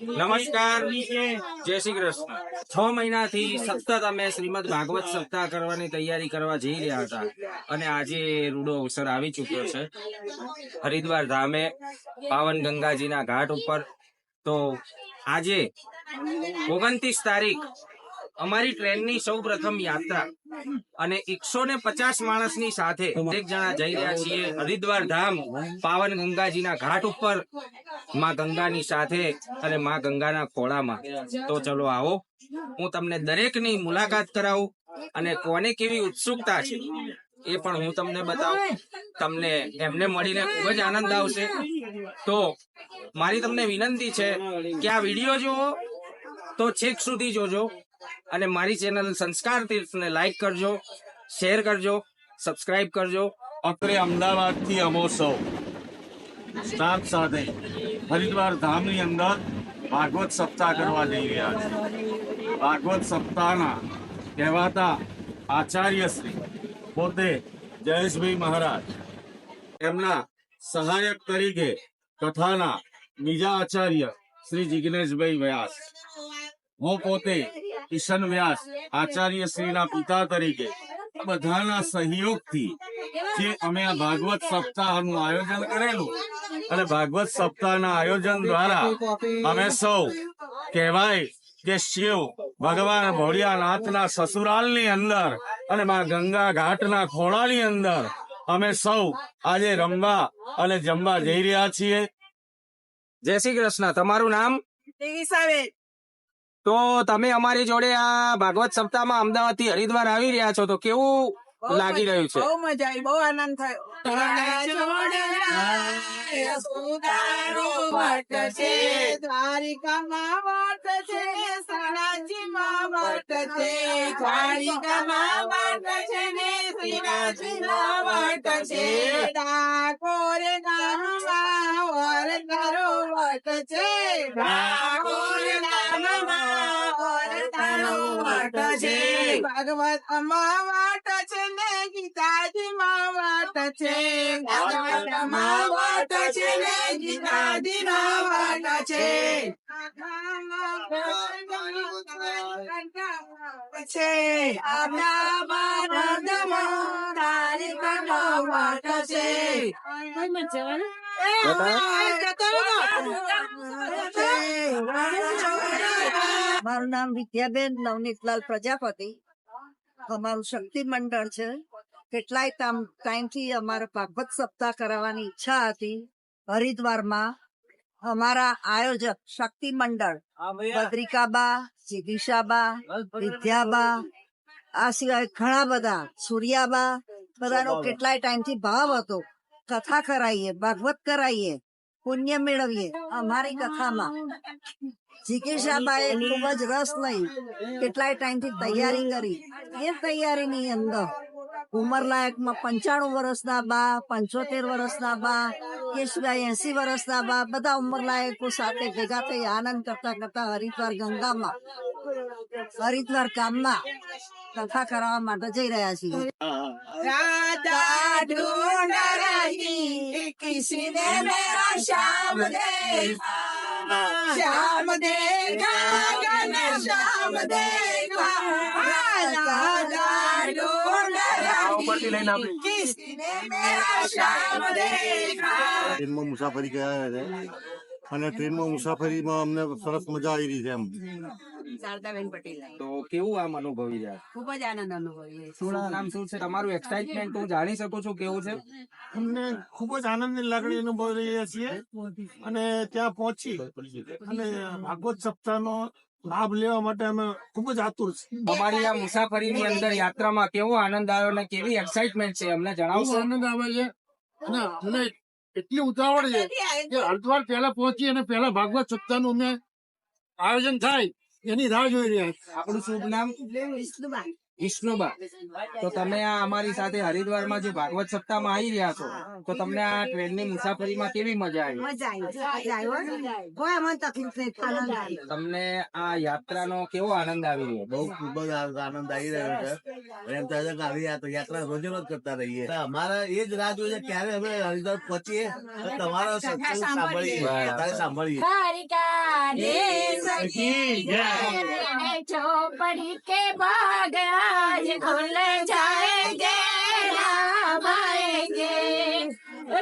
નમસ્કાર, જય શ્રી કૃષ્ણ। 6 મહિનાથી સતત અમે શ્રીમદ ભાગવત સપ્તાહ કરવાની તૈયારી કરવા જઈ રહ્યા હતા અને આજે રૂડો અવસર આવી ચુક્યો છે। હરિદ્વાર ધામે પાવન ગંગાજીના ઘાટ ઉપર તો આજે 29 તારીખ અમારી ટ્રેનની સૌ પ્રથમ યાત્રા અને 150 માણસની સાથે એક જણા જઈ રહ્યા છીએ હરિદ્વાર ધામ પાવન ગંગાજીના ઘાટ ઉપર માં ગંગાની સાથે અને માં ગંગાના ખોળામાં। તો ચલો આવો, હું તમને દરેકની મુલાકાત કરાવું અને કોને કેવી ઉત્સુકતા છે એ પણ હું તમને બતાવું। તમને એમને મળીને ખૂબ જ આનંદ આવશે। તો મારી તમને વિનંતી છે કે આ વિડીયો જુઓ તો છેક સુધી જોજો અને મારી ચેનલ સંસ્કાર તીર્થને લાઈક કરજો, શેર કરજો, સબસ્ક્રાઇબ કરજો। અત્રે અમદાવાદથી અમો સૌ સ્ટાફ સાથે હરિદ્વાર ધામની અંદર ભાગવત સપ્તાહ કરવા જઈ રહ્યા છે। ભાગવત સપ્તાહના કહેવાતા આચાર્ય શ્રી પોતે જયેશભાઈ મહારાજ, એમના સહાયક તરીકે કથાના બીજા આચાર્ય શ્રી જિગ્નેશભાઈ વ્યાસ, હું પોતે કિશન વ્યાસ આચાર્ય શ્રીના પિતા તરીકે બધાના સહયોગથી જે અમે આ ભાગવત સપ્તાહનું આયોજન કરેલું અને ભાગવત સપ્તાહના આયોજન દ્વારા અમે સૌ કહેવાય કે શિવ ભગવાન ભોળિયાનાથના સસુરાલની અંદર અને માં ગંગા ઘાટના ખોળાની અંદર અમે સૌ આજે રમવા અને જમવા જઈ રહ્યા છીએ। જય શ્રી કૃષ્ણ। તમારું નામ? તો તમે અમારી જોડે આ ભાગવત સપ્તાહમાં અમદાવાદ થી હરિદ્વાર આવી રહ્યા છો, તો કેવું લાગી રહ્યું છે? બહુ મજા આવી, બહુ આનંદ થયો। દ્વારિકામાં વટ છે, સણાજીમાં વટ છે, દ્વારિકામાં વટ છે ને શ્રીનાથજીમાં વટ છે, ડાકોરે ગામમાં વરતારો વટ છે, ડાકોરે ગામમાં વરતારો વટ છે, ભાગવતમાં વટ છે ને ગીતાજીમાં વટ છે, ભાગવતમાં વટ છે ને ગીતાજીમાં વટ છે, મારું નામ વિદ્યાબેન નવનીતલાલ પ્રજાપતિ। અમારું શક્તિ મંડળ છે। કેટલાય ટાઈમથી અમારે ભાગવત સપ્તાહ કરાવવાની ઈચ્છા હતી હરિદ્વારમાં। અમારા આયોજક શક્તિ મંડળ બદ્રિકાબા, જિગીશાબા, વિદ્યાબા, આ સિવાય ઘણા બધા સૂર્યાબા, બધાનો કેટલાય ટાઈમથી ભાવ હતો કથા કરાવીએ, ભાગવત કરાવીએ, પુણ્ય મેળવીએ। અમારી કથામાં જિગીશાબાએ ખૂબ જ રસ લઈ કેટલાય ટાઈમથી તૈયારી કરી। એ તૈયારીની અંદર ઉંમરલાયકમાં 95 વર્ષના બા, 75 વર્ષના બા, એ સિવાય 80 વર્ષના બા, બધા ઉંમરલાયકો સાથે ભેગા થઈ આનંદ કરતા કરતા હરિદ્વાર ગંગામાં, હરિદ્વાર ગામમાં કથા કરાવવા માટે જઈ રહ્યા છીએ। રાધા ઢૂંઢ રહી કિસીને મેરા શ્યામ દેખા, श्याम देखा गन श्याम देखा, किसने मेरा श्याम देखा। ટ્રેનમાં મુસાફરી કર્યા છે અને ટ્રેનમાં મુસાફરીમાં અમને સરસ મજા આવી રહી છે। એમ શારદાબેન પટેલ, તો કેવું આમ અનુભવી રહ્યા? ખૂબ જ આનંદ અનુભવીએ છીએ। શું નામ શું છે તમારું? એક્સાઇટમેન્ટ હું જાણી શકું છું કેવું છે? અમને ખૂબ જ આનંદની લાગણી અનુભવી રહ્યા છીએ અને ત્યાં પહોંચી અને ભાગવત સપ્તાહનો લાભ લેવા માટે અમે ખૂબ જ આતુર છીએ। અમારી આ મુસાફરીની અંદર યાત્રામાં કેવો આનંદ આવ્યો અને કેવી એક્સાઇટમેન્ટ છે અમને જણાવશો? આનંદ આવે છે અને અમને એટલી ઉતાવળ છે કે હરિદ્વાર પહેલા પહોંચી અને પહેલા ભાગવત સપ્તાહનું અમે આયોજન થાય એની રાહ જોઈ રહ્યા છીએ। આપણું શુભ નામ? વિષ્ણુબા, તો તમે આ અમારી સાથે હરિદ્વારમાં જે ભાગવત સપ્તાહમાં આવી રહ્યા છો, તો તમને આ ટ્રેનની મુસાફરીમાં કેવી મજા આવી? મજા આવી કોઈ અમને તકલીફ નહીં, આનંદ આવ્યો. તમને આ યાત્રાનો કેવો આનંદ આવી રહ્યો? બહુ ખૂબ જ આનંદ આવી રહ્યો છે. એમ થાય છે કે આવી યાત્રા રોજે રોજ કરતા રહીએ. અમારે એ જ રાહ જોઈએ છે ક્યારે અમે હરિદ્વાર પહોંચીએ તો તમારો સત્સંગ સાંભળીએ, તારે સાંભળીએ. चौपड़ी के बाग आज खुल जाएंगे, राम आएंगे,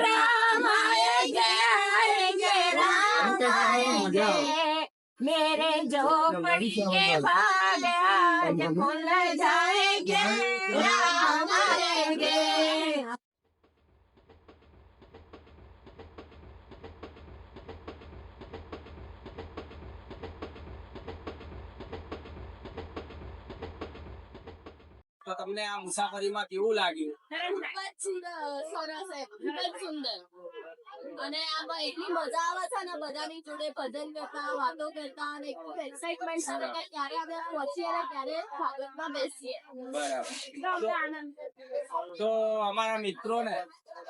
राम आएंगे, आएंगे, राम आएंगे, मेरे झोपड़ी के बाग आज खुल जाएंगे, राम आएंगे. તો તમને આ મુસાફરીમાં કેવું લાગ્યું? ખૂબ જ સુંદર, સરસ છે, ખૂબ જ સુંદર. અને આમાં એટલી મજા આવે છે ને, બધાની જોડે ભજન કરતા, વાતો કરતા, અને ખૂબ એક્સાઇટમેન્ટ છે કે ક્યારે અમે પહોંચીએ અને ક્યારે ભાગવતમાં બેસીએ. બરાબર. તો અમને આનંદ તો અમારા મિત્રોને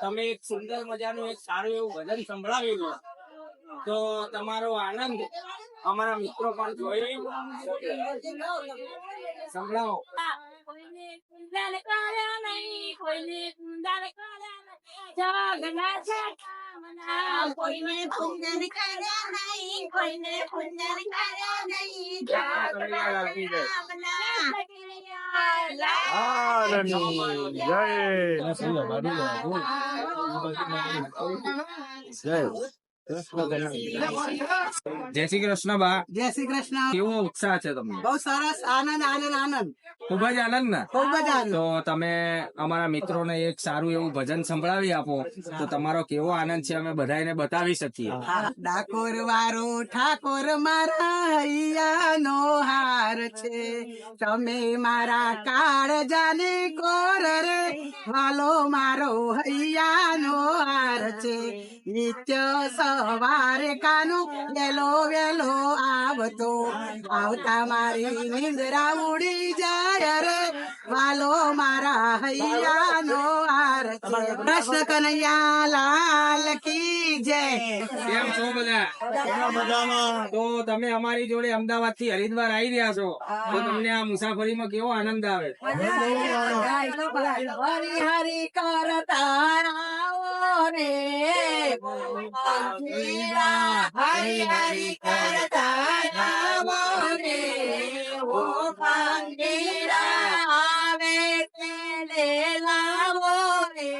તમે એક સુંદર મજાનું એક સારું એવું ભજન સંભળાવી લો, તો તમારો આનંદ અમારા મિત્રો પણ જોઈ સંભળાવો. કોઈને કુંદન કર્યા નહીં, કોઈને કુંદન કર્યા નહીં, જગન્નાથ કામના. કોઈને કુંદન કર્યા નહીં, કોઈને કુંદન કર્યા નહીં, જગન્નાથ જય શ્રી કૃષ્ણ બા, જય શ્રી કૃષ્ણ. કેવો ઉત્સાહ છે તમને? બહુ સરસ, આનંદ આનંદ આનંદ, ખૂબ જ આનંદ ને? ખૂબ જ આનંદ. તો તમે અમારા મિત્રોને એક સારું એવું ભજન સંભળાવી આપો તો તમારો કેવો આનંદ છે અમે બધાને બતાવી શકીએ. ડાકોર વાળો ઠાકોર મારા હૈયાનો હાર છે, તમે મારા કાળજાને કોર રે, વાલો મારો હૈયાનો હાર છે. નિત્ય સવારે કાનો વેલો વેલો આવતો, આવતા મારી નિંદ્રા ઉડી જાય રે, વાલો મારા હૈયાનો હાર છે. કૃષ્ણ કનૈયા લાલ કી જય. કેમ છો બધા? તો તમે અમારી જોડે અમદાવાદ થી હરિદ્વાર આવી રહ્યા છો, તો તમને આ મુસાફરીમાં કેવો આનંદ આવે? હરી હરી કરતા આવો રે, હરી હરી કરતા આવો રે, ઓ પાંડીરા આવે તેને લાવો રે,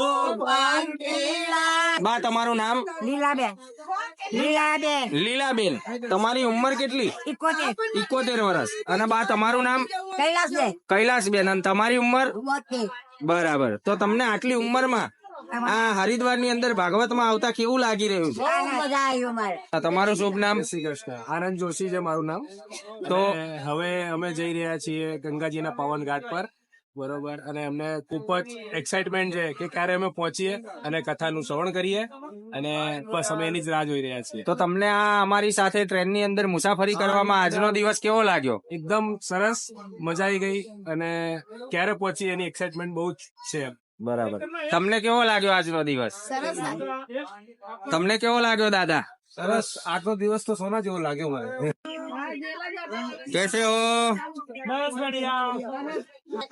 ઓ પાંડીરા. બા તમારું નામ? લીલાબેન. લીલાબેન. લીલાબેન. તમારી ઉંમર કેટલી? 71. 71 વર્ષ. અને બા તમારું નામ? કૈલાસબેન. કૈલાસબેન. અને તમારી ઉંમર? 72. બરાબર. તો તમને આટલી ઉંમરમાં આ હરિદ્વાર ની અંદર ભાગવતમાં આવતા કેવું લાગી રહ્યું છે? બહુ મજા આવી અમારે. તમારું શુભ નામ? શ્રી કૃષ્ણ. આનંદ જોશી છે મારું નામ. તો અને હવે અમે જઈ રહ્યા છીએ ગંગાજીના પાવન ઘાટ પર, બરોબર. અને અમને ખૂબ જ એક્સાઇટમેન્ટ છે કે ક્યારે અમે પહોંચીએ અને કથાનું શ્રવણ કરીએ, અને બસ અમે એની જ રાહ જોઈ રહ્યા છીએ. તો તમને આ અમારી સાથે ટ્રેનની અંદર મુસાફરી કરવામાં આજનો દિવસ કેવો લાગ્યો? એકદમ સરસ, મજા આવી ગઈ, અને ક્યારે પહોંચીએ એની એક્સાઇટમેન્ટ બહુ જ છે. બરાબર. તમને કેવો લાગ્યો આજનો દિવસ? તમને કેવો લાગ્યો દાદા? સરસ. આજનો દિવસ તો સોના જેવો લાગ્યો મને. कैसे हो? बस बढ़िया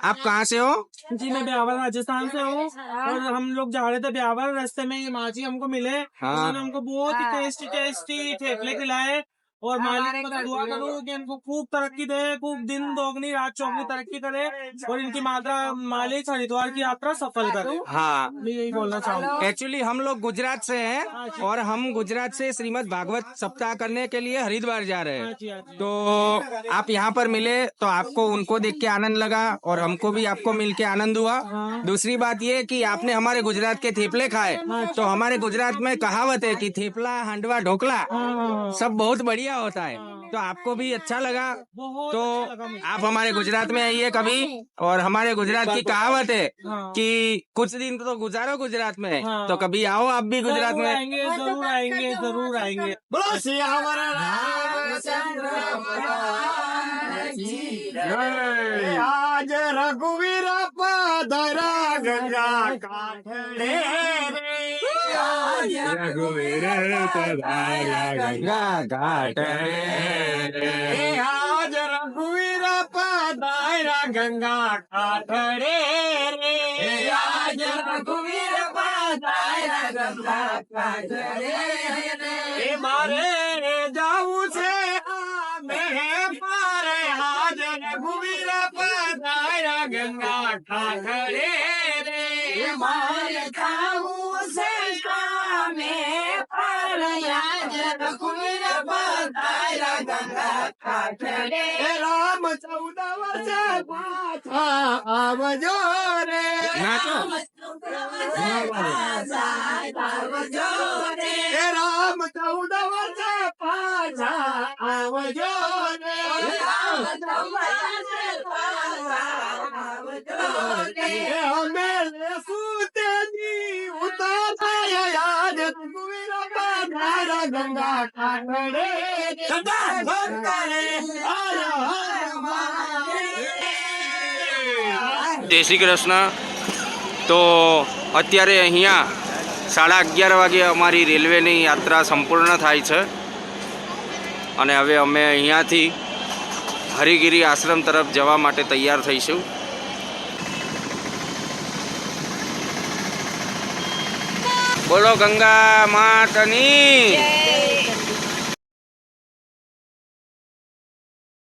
आप कहाँ से हो? जी। मैं ब्यावर राजस्थान से हूँ, और हम लोग जा रहे थे ब्यावर, रास्ते में माँ जी हमको मिले। हाँ। उन्होंने हमको बहुत ही टेस्टी टेस्टी ठेपले खिलाए, और मालिक को मैं दुआ करूँ कि इनको खूब तरक्की दे, खूब दिन दोगुनी रात चौगुनी तरक्की करे, और इनकी माता मालिक हरिद्वार की यात्रा सफल करे। हाँ, मैं यही बोलना चाहूँगा। एक्चुअली हम लोग गुजरात से हैं, और हम गुजरात से श्रीमद् भागवत सप्ताह करने के लिए हरिद्वार जा रहे हैं। तो आप यहाँ पर मिले तो आपको उनको देख के आनंद लगा, और हमको भी आपको मिल के आनंद हुआ। दूसरी बात ये कि आपने हमारे गुजरात के थेपले खाए, तो हमारे गुजरात में कहावत है कि थेपला हांडवा ढोकला सब बहुत बढ़िया होता है, तो आपको भी अच्छा लगा। बहुत तो अच्छा लगा मुझे। आप हमारे गुजरात में आइए कभी, और हमारे गुजरात की कहावत है कि कुछ दिन तो गुजारो गुजरात में, हाँ। तो कभी आओ आप भी गुजरात जरूर में। आएंगे, जरूर आएंगे, जरूर आएंगे। બોલો સિયાવર રામચંદ્ર ભગવાન કી જય. આજ રઘુવીર પધારા ગંગા કાંઠે રે રઘુવીર પધાર્યા ગંગા ઘાટ આજ રઘુવીર પધારા ગંગા કાંઠે રે આજ રઘુવીર પધારા ગંગા કાંઠે મારે જાવું છે આમે પારે આજ રઘુવીર પધારા ગંગા કાંઠે રે મારે જાવું છે આમે પારે આજ રઘુવીર પધારા ગંગા કાંઠે રે રામ 14 વર્ષે પાછા આવજો રે રામ 14 વર્ષે પાછા આવજો રે અમે લેશું તેની ઉતારા યાદ રઘુવીર પધારા ગંગા કાંઠે જય શ્રી કૃષ્ણ. તો અત્યારે અહીંયા 11:30 વાગે અમારી રેલવેની યાત્રા સંપૂર્ણ થાય છે અને હવે અમે અહીંયાથી હરિગીરી આશ્રમ તરફ જવા માટે તૈયાર થઈશું. બોલો ગંગા માતની.